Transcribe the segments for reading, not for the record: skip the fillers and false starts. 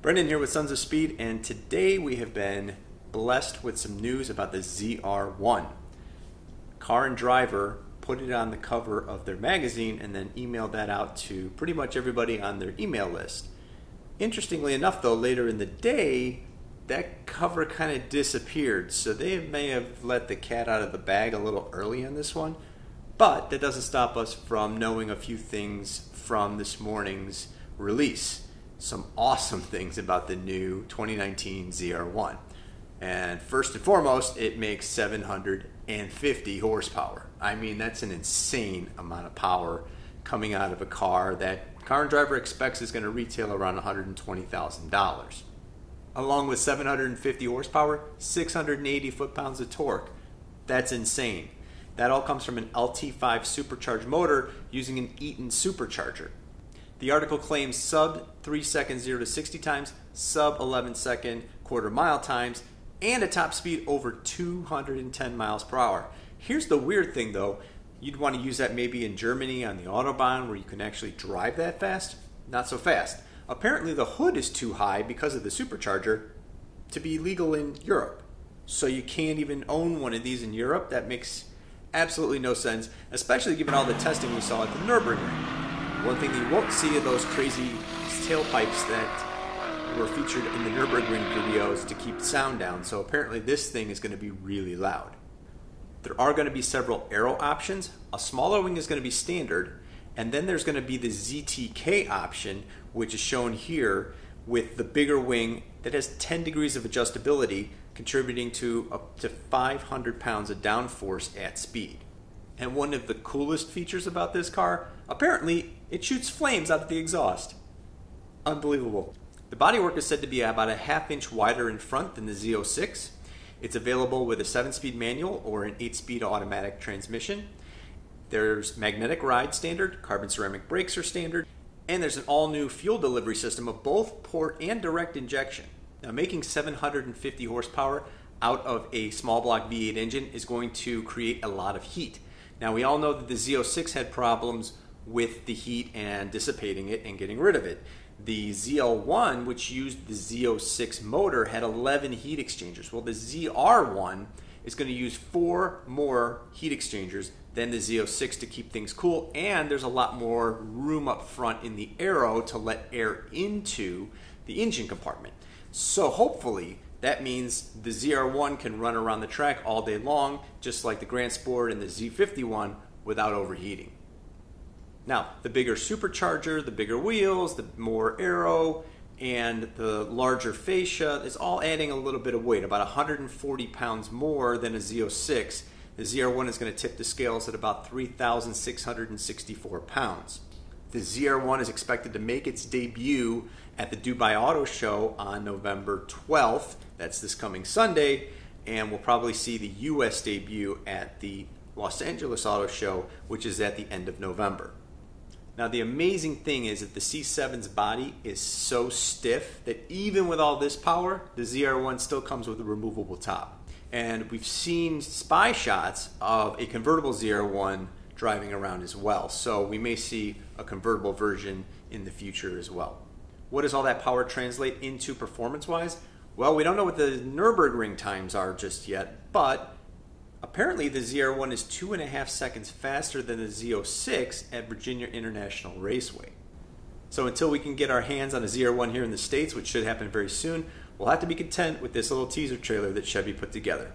Brendan here with Sons of Speed, and today we have been blessed with some news about the ZR1. Car and Driver put it on the cover of their magazine and then emailed that out to pretty much everybody on their email list. Interestingly enough though, later in the day, that cover kind of disappeared, so they may have let the cat out of the bag a little early on this one, but that doesn't stop us from knowing a few things from this morning's release. Some awesome things about the new 2019 ZR1. And first and foremost, it makes 750 horsepower. I mean, that's an insane amount of power coming out of a car that Car and Driver expects is going to retail around $120,000. Along with 750 horsepower, 680 foot-pounds of torque. That's insane. That all comes from an LT5 supercharged motor using an Eaton supercharger. The article claims sub 3 second 0 to 60 times, sub 11 second quarter mile times, and a top speed over 210 miles per hour. Here's the weird thing though, you'd want to use that maybe in Germany on the Autobahn where you can actually drive that fast. Not so fast. Apparently the hood is too high because of the supercharger to be legal in Europe. So you can't even own one of these in Europe. That makes absolutely no sense, especially given all the testing we saw at the Nürburgring. One thing that you won't see are those crazy tailpipes that were featured in the Nürburgring videos to keep sound down, so apparently this thing is going to be really loud. There are going to be several aero options. A smaller wing is going to be standard, and then there's going to be the ZTK option, which is shown here with the bigger wing that has 10 degrees of adjustability, contributing to up to 500 pounds of downforce at speed. And one of the coolest features about this car, apparently it shoots flames out of the exhaust. Unbelievable. The bodywork is said to be about a half-inch wider in front than the Z06. It's available with a 7-speed manual or an 8-speed automatic transmission. There's magnetic ride standard, carbon ceramic brakes are standard, and there's an all-new fuel delivery system of both port and direct injection. Now, making 750 horsepower out of a small block V8 engine is going to create a lot of heat. Now, we all know that the Z06 had problems with the heat and dissipating it and getting rid of it. The ZL1, which used the Z06 motor, had 11 heat exchangers. Well, the ZR1 is going to use 4 more heat exchangers than the Z06 to keep things cool, and there's a lot more room up front in the aero to let air into the engine compartment. So hopefully that means the ZR1 can run around the track all day long, just like the Grand Sport and the Z51, without overheating. Now, the bigger supercharger, the bigger wheels, the more aero, and the larger fascia is all adding a little bit of weight, about 140 pounds more than a Z06. The ZR1 is going to tip the scales at about 3,664 pounds. The ZR1 is expected to make its debut at the Dubai Auto Show on November 12th. That's this coming Sunday, and we'll probably see the US debut at the Los Angeles Auto Show, which is at the end of November. Now, the amazing thing is that the C7's body is so stiff that even with all this power, the ZR1 still comes with a removable top. And we've seen spy shots of a convertible ZR1 driving around as well. So we may see a convertible version in the future as well. What does all that power translate into performance-wise? Well, we don't know what the Nürburgring times are just yet, but apparently the ZR1 is 2.5 seconds faster than the Z06 at Virginia International Raceway. So until we can get our hands on a ZR1 here in the States, which should happen very soon, we'll have to be content with this little teaser trailer that Chevy put together.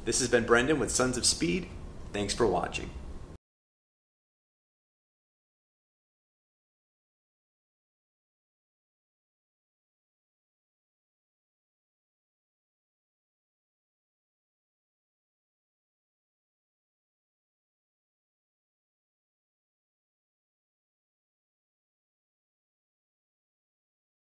This has been Brendan with Sons of Speed. Thanks for watching.